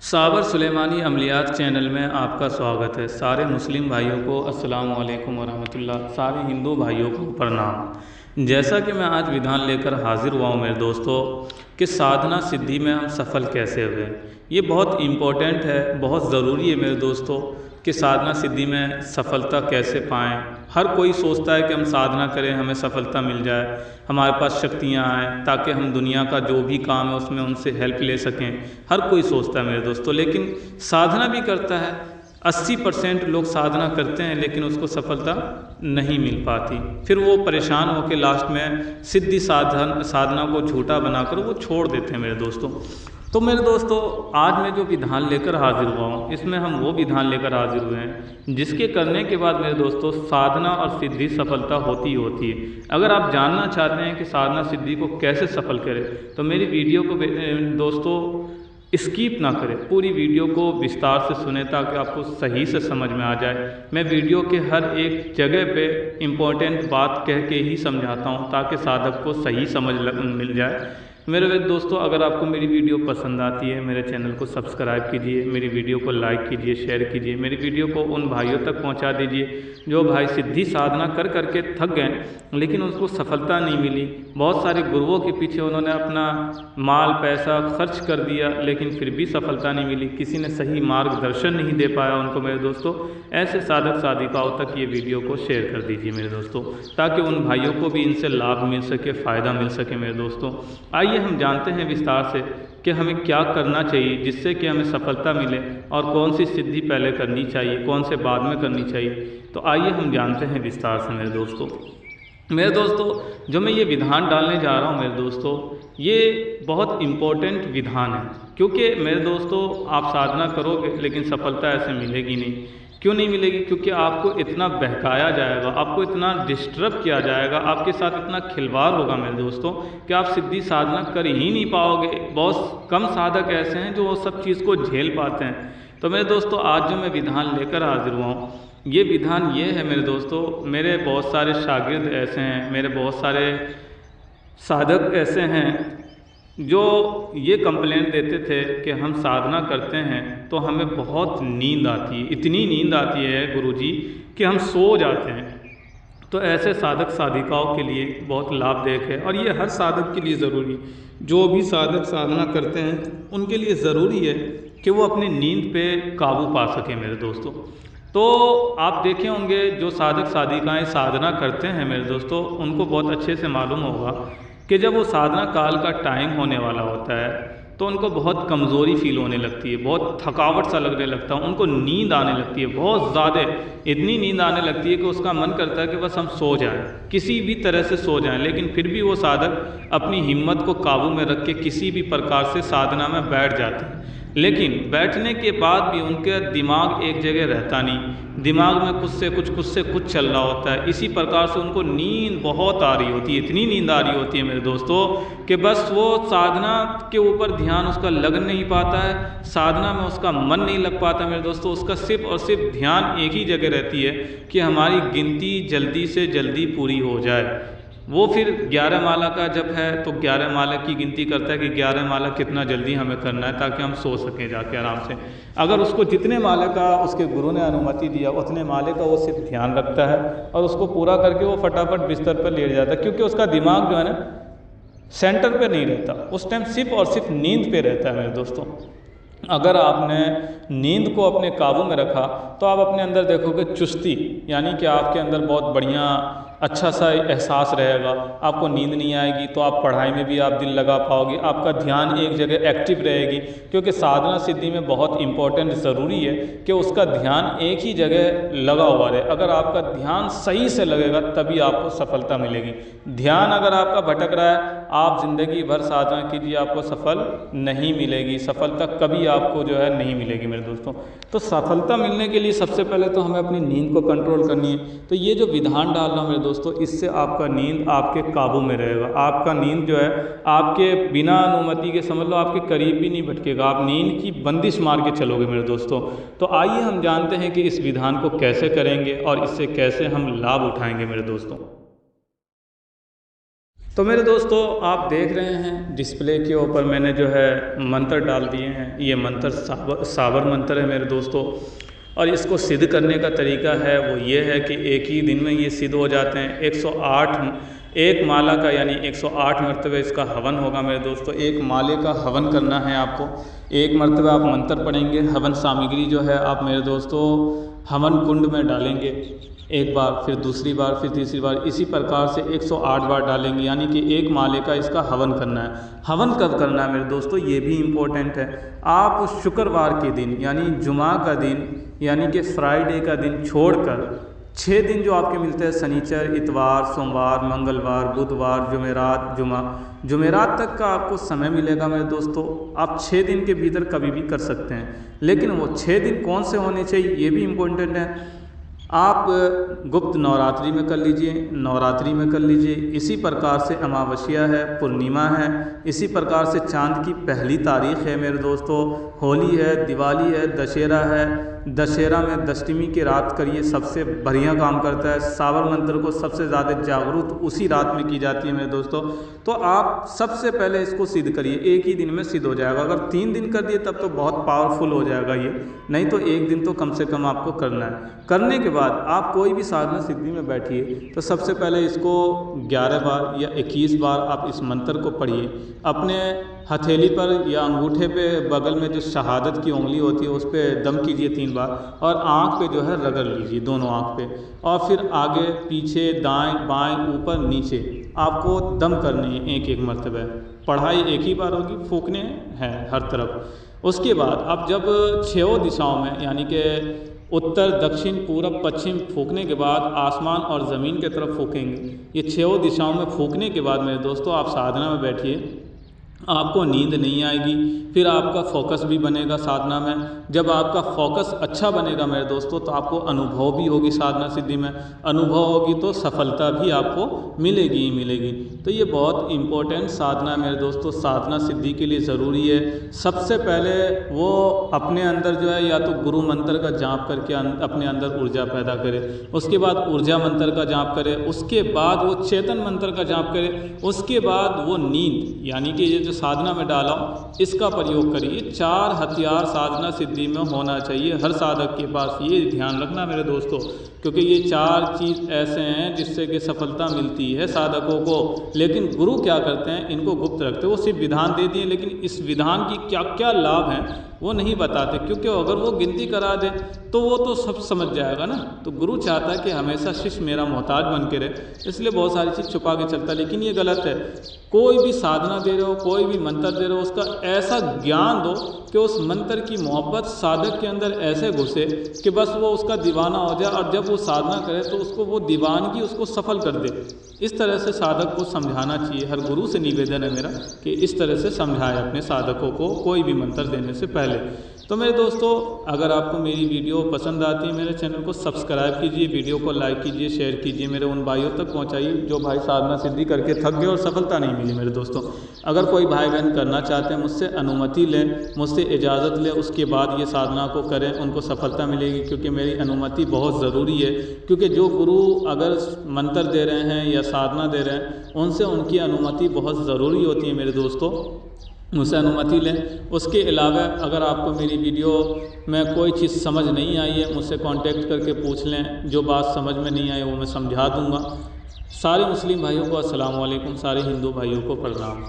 साबर सुलेमानी अमलियात चैनल में आपका स्वागत है। सारे मुस्लिम भाइयों को अस्सलाम वालेकुम वरहमतुल्लाह, सारे हिंदू भाइयों को प्रणाम। जैसा कि मैं आज विधान लेकर हाजिर हुआ हूँ मेरे दोस्तों कि साधना सिद्धि में हम सफल कैसे हुए। ये बहुत इम्पोर्टेंट है, बहुत ज़रूरी है मेरे दोस्तों कि साधना सिद्धि में सफलता कैसे पाएँ। हर कोई सोचता है कि हम साधना करें हमें सफलता मिल जाए, हमारे पास शक्तियाँ आएँ ताकि हम दुनिया का जो भी काम है उसमें उनसे हेल्प ले सकें। हर कोई सोचता है मेरे दोस्तों, लेकिन साधना भी करता है। 80% लोग साधना करते हैं लेकिन उसको सफलता नहीं मिल पाती। फिर वो परेशान होकर लास्ट में सिद्धि साधना को झूठा बनाकर वो छोड़ देते हैं मेरे दोस्तों। तो मेरे दोस्तों आज मैं जो विधान लेकर हाजिर हुआ हूँ इसमें हम वो विधान लेकर हाजिर हुए हैं जिसके करने के बाद मेरे दोस्तों साधना और सिद्धि सफलता होती होती है। अगर आप जानना चाहते हैं कि साधना सिद्धि को कैसे सफल करें तो मेरी वीडियो को दोस्तों स्किप ना करें, पूरी वीडियो को विस्तार से सुने ताकि आपको सही से समझ में आ जाए। मैं वीडियो के हर एक जगह पे इम्पोर्टेंट बात कह के ही समझाता हूँ ताकि साधक को सही समझ मिल जाए। मेरे दोस्तों अगर आपको मेरी वीडियो पसंद आती है मेरे चैनल को सब्सक्राइब कीजिए, मेरी वीडियो को लाइक कीजिए, शेयर कीजिए, मेरी वीडियो को उन भाइयों तक पहुंचा दीजिए जो भाई सिद्धि साधना कर करके थक गए लेकिन उनको सफलता नहीं मिली। बहुत सारे गुरुओं के पीछे उन्होंने अपना माल पैसा खर्च कर दिया लेकिन फिर भी सफलता नहीं मिली, किसी ने सही मार्गदर्शन नहीं दे पाया उनको। मेरे दोस्तों ऐसे साधक साधिकाओं तक ये वीडियो को शेयर कर दीजिए मेरे दोस्तों ताकि उन भाइयों को भी इनसे लाभ मिल सके, फ़ायदा मिल सके। मेरे दोस्तों आइए हम जानते हैं विस्तार से कि हमें क्या करना चाहिए जिससे कि हमें सफलता मिले और कौन सी सिद्धि पहले करनी चाहिए, कौन से बाद में करनी चाहिए। तो आइए हम जानते हैं विस्तार से मेरे दोस्तों जो मैं ये विधान डालने जा रहा हूँ मेरे दोस्तों ये बहुत इम्पोर्टेंट विधान है, क्योंकि मेरे दोस्तों आप साधना करोगे लेकिन सफलता ऐसे मिलेगी नहीं। क्यों नहीं मिलेगी? क्योंकि आपको इतना बहकाया जाएगा, आपको इतना डिस्टर्ब किया जाएगा, आपके साथ इतना खिलवाड़ होगा मेरे दोस्तों कि आप सिद्धि साधना कर ही नहीं पाओगे। बहुत कम साधक ऐसे हैं जो वो सब चीज़ को झेल पाते हैं। तो मेरे दोस्तों आज जो मैं विधान लेकर हाजिर हुआ हूँ ये विधान ये है मेरे दोस्तों, मेरे बहुत सारे शागिर्द ऐसे हैं, मेरे बहुत सारे साधक ऐसे हैं जो ये कंप्लेंट देते थे कि हम साधना करते हैं तो हमें बहुत नींद आती है, इतनी नींद आती है गुरुजी कि हम सो जाते हैं। तो ऐसे साधक साधिकाओं के लिए बहुत लाभदायक है और ये हर साधक के लिए ज़रूरी, जो भी साधक साधना करते हैं उनके लिए ज़रूरी है कि वो अपनी नींद पे काबू पा सकें मेरे दोस्तों। तो आप देखे होंगे जो साधक साधिकाएँ साधना करते हैं मेरे दोस्तों उनको बहुत अच्छे से मालूम होगा कि जब वो साधना काल का टाइम होने वाला होता है तो उनको बहुत कमज़ोरी फील होने लगती है, बहुत थकावट सा लगने लगता है, उनको नींद आने लगती है बहुत ज़्यादा, इतनी नींद आने लगती है कि उसका मन करता है कि बस हम सो जाएं, किसी भी तरह से सो जाएं। लेकिन फिर भी वो साधक अपनी हिम्मत को काबू में रख के किसी भी प्रकार से साधना में बैठ जाते हैं। लेकिन बैठने के बाद भी उनका दिमाग एक जगह रहता नहीं, दिमाग में कुछ से कुछ चल रहा होता है। इसी प्रकार से उनको नींद बहुत आ रही होती है, इतनी नींद आ रही होती है मेरे दोस्तों कि बस वो साधना के ऊपर ध्यान उसका लग नहीं पाता है, साधना में उसका मन नहीं लग पाता मेरे दोस्तों। उसका सिर्फ और सिर्फ ध्यान एक ही जगह रहती है कि हमारी गिनती जल्दी से जल्दी पूरी हो जाए। वो फिर 11 माला का जप है तो 11 माला की गिनती करता है कि 11 माला कितना जल्दी हमें करना है ताकि हम सो सकें जाके आराम से। अगर उसको जितने माले का उसके गुरु ने अनुमति दिया उतने माले का वो सिर्फ ध्यान रखता है और उसको पूरा करके वो फटाफट बिस्तर पर लेट जाता है, क्योंकि उसका दिमाग जो है ना सेंटर पे नहीं रहता, उस टाइम सिर्फ और सिर्फ नींद पे रहता है मेरे दोस्तों। अगर आपने नींद को अपने काबू में रखा तो आप अपने अंदर देखोगे चुस्ती, यानी कि आपके अंदर बहुत बढ़िया अच्छा सा एहसास रहेगा, आपको नींद नहीं आएगी तो आप पढ़ाई में भी आप दिल लगा पाओगे, आपका ध्यान एक जगह एक्टिव रहेगी। क्योंकि साधना सिद्धि में बहुत इम्पोर्टेंट ज़रूरी है कि उसका ध्यान एक ही जगह लगा हुआ रहे। अगर आपका ध्यान सही से लगेगा तभी आपको सफलता मिलेगी। ध्यान अगर आपका भटक रहा है आप ज़िंदगी भर साधना कीजिए आपको सफल नहीं मिलेगी, सफलता कभी आपको जो है नहीं मिलेगी मेरे दोस्तों। तो सफलता मिलने के लिए सबसे पहले तो हमें अपनी नींद को कंट्रोल करनी है। तो ये जो विधान डाल रहा हूँ मेरे दोस्तों इससे आपका नींद आपके काबू में रहेगा, आपका नींद जो है आपके बिना अनुमति के समझ लो आपके करीब भी नहीं भटकेगा, आप नींद की बंदिश मार के चलोगे मेरे दोस्तों। तो आइए हम जानते हैं कि इस विधान को कैसे करेंगे और इससे कैसे हम लाभ उठाएंगे मेरे दोस्तों। तो मेरे दोस्तों आप देख रहे हैं डिस्प्ले के ऊपर मैंने जो है मंत्र डाल दिए हैं। ये मंत्र साबर मंत्र है मेरे दोस्तों, और इसको सिद्ध करने का तरीका है वो ये है कि एक ही दिन में ये सिद्ध हो जाते हैं। 108 एक माला का यानी 108 मरतबे इसका हवन होगा मेरे दोस्तों। एक माले का हवन करना है आपको। एक मरतबा आप मंत्र पढ़ेंगे, हवन सामग्री जो है आप मेरे दोस्तों हवन कुंड में डालेंगे एक बार, फिर दूसरी बार, फिर तीसरी बार, इसी प्रकार से 108 बार डालेंगे, यानी कि एक माले का इसका हवन करना है। हवन कब करना है मेरे दोस्तों, ये भी इम्पोर्टेंट है। आप शुक्रवार के दिन यानी जुमा का दिन यानी कि फ्राइडे का दिन छोड़कर 6 दिन जो आपके मिलते हैं, शनिचर, इतवार, सोमवार, मंगलवार, बुधवार, जुमेरात, जुमेरात तक का आपको समय मिलेगा मेरे दोस्तों। आप 6 दिन के भीतर कभी भी कर सकते हैं, लेकिन वो 6 दिन कौन से होने चाहिए ये भी इम्पोर्टेंट है। आप गुप्त नवरात्रि में कर लीजिए, नवरात्रि में कर लीजिए, इसी प्रकार से अमावस्या है, पूर्णिमा है, इसी प्रकार से चांद की पहली तारीख है मेरे दोस्तों, होली है, दिवाली है, दशहरा है। दशहरा में दशमी की रात करिए, सबसे बढ़िया काम करता है। साबर मंत्र को सबसे ज़्यादा जागरूक उसी रात में की जाती है मेरे दोस्तों। तो आप सबसे पहले इसको सिद्ध करिए, एक ही दिन में सिद्ध हो जाएगा। अगर 3 दिन कर दिए तब तो बहुत पावरफुल हो जाएगा ये, नहीं तो एक दिन तो कम से कम आपको करना है। करने के बाद आप कोई भी साधना सिद्धि में बैठिए तो सबसे पहले इसको 11 बार या 21 बार आप इस मंत्र को पढ़िए। अपने हथेली पर या अंगूठे पे बगल में जो शहादत की उंगली होती है उस पर दम कीजिए 3 बार, और आँख पे जो है रगड़ लीजिए, दोनों आँख पे, और फिर आगे पीछे दाएं बाएं ऊपर नीचे आपको दम करनी है एक एक मरतबे। पढ़ाई एक ही बार होगी, फूकने हैं हर तरफ। उसके बाद आप जब 6 दिशाओं में यानी कि उत्तर, दक्षिण, पूरब, पश्चिम फूकने के बाद आसमान और ज़मीन की तरफ फूकेंगे। ये 6 दिशाओं में फूकने के बाद मेरे दोस्तों आप साधना में बैठिए। आपको नींद नहीं आएगी, फिर आपका फोकस भी बनेगा साधना में। जब आपका फोकस अच्छा बनेगा मेरे दोस्तों तो आपको अनुभव भी होगी साधना सिद्धि में। अनुभव होगी तो सफलता भी आपको मिलेगी ही मिलेगी। तो ये बहुत इम्पोर्टेंट साधना मेरे दोस्तों, साधना सिद्धि के लिए ज़रूरी है। सबसे पहले वो अपने अंदर जो है या तो गुरु मंत्र का जाप करके अपने अंदर ऊर्जा पैदा करे, उसके बाद ऊर्जा मंत्र का जाप करे, उसके बाद वो चेतन मंत्र का जाप करे, उसके बाद वो नींद यानी कि ये जो साधना में डाला हूँ इसका प्रयोग करिए। 4 हथियार साधना सिद्धि में होना चाहिए हर साधक के पास, ये ध्यान रखना मेरे दोस्तों, क्योंकि ये 4 चीज़ ऐसे हैं जिससे कि सफलता मिलती है साधकों को। लेकिन गुरु क्या करते हैं, इनको गुप्त रखते हैं। वो सिर्फ विधान दे दिए, लेकिन इस विधान की क्या क्या लाभ हैं वो नहीं बताते, क्योंकि अगर वो गिनती करा दे तो वो तो सब समझ जाएगा ना। तो गुरु चाहता है कि हमेशा शिष्य मेरा मोहताज बन के रहे, इसलिए बहुत सारी चीज़ छुपा के चलता है। लेकिन ये गलत है। कोई भी साधना दे रहे हो, कोई भी मंत्र दे रहे हो, उसका ऐसा ज्ञान दो कि उस मंत्र की मोहब्बत साधक के अंदर ऐसे घुसे कि बस वो उसका दीवाना हो जाए, और जब वो साधना करे तो उसको वो दीवानगी उसको सफल कर दे। इस तरह से साधक को समझाना चाहिए। हर गुरु से निवेदन है मेरा कि इस तरह से समझाए अपने साधकों को कोई भी मंत्र देने से पहले। तो मेरे दोस्तों अगर आपको मेरी वीडियो पसंद आती है, मेरे चैनल को सब्सक्राइब कीजिए, वीडियो को लाइक कीजिए, शेयर कीजिए, मेरे उन भाइयों तक पहुंचाइए जो भाई साधना सिद्धि करके थक गए और सफलता नहीं मिली। मेरे दोस्तों अगर कोई भाई बहन करना चाहते हैं मुझसे अनुमति लें, मुझसे इजाज़त लें, उसके बाद ये साधना को करें, उनको सफलता मिलेगी। क्योंकि मेरी अनुमति बहुत ज़रूरी है, क्योंकि जो गुरु अगर मंत्र दे रहे हैं या साधना दे रहे हैं उनसे उनकी अनुमति बहुत ज़रूरी होती है मेरे दोस्तों, मुझसे अनुमति लें। उसके अलावा अगर आपको मेरी वीडियो में कोई चीज़ समझ नहीं आई है, मुझसे कांटेक्ट करके पूछ लें, जो बात समझ में नहीं आई वो मैं समझा दूंगा। सारे मुस्लिम भाइयों को अस्सलाम वालेकुम, सारे हिंदू भाइयों को प्रणाम।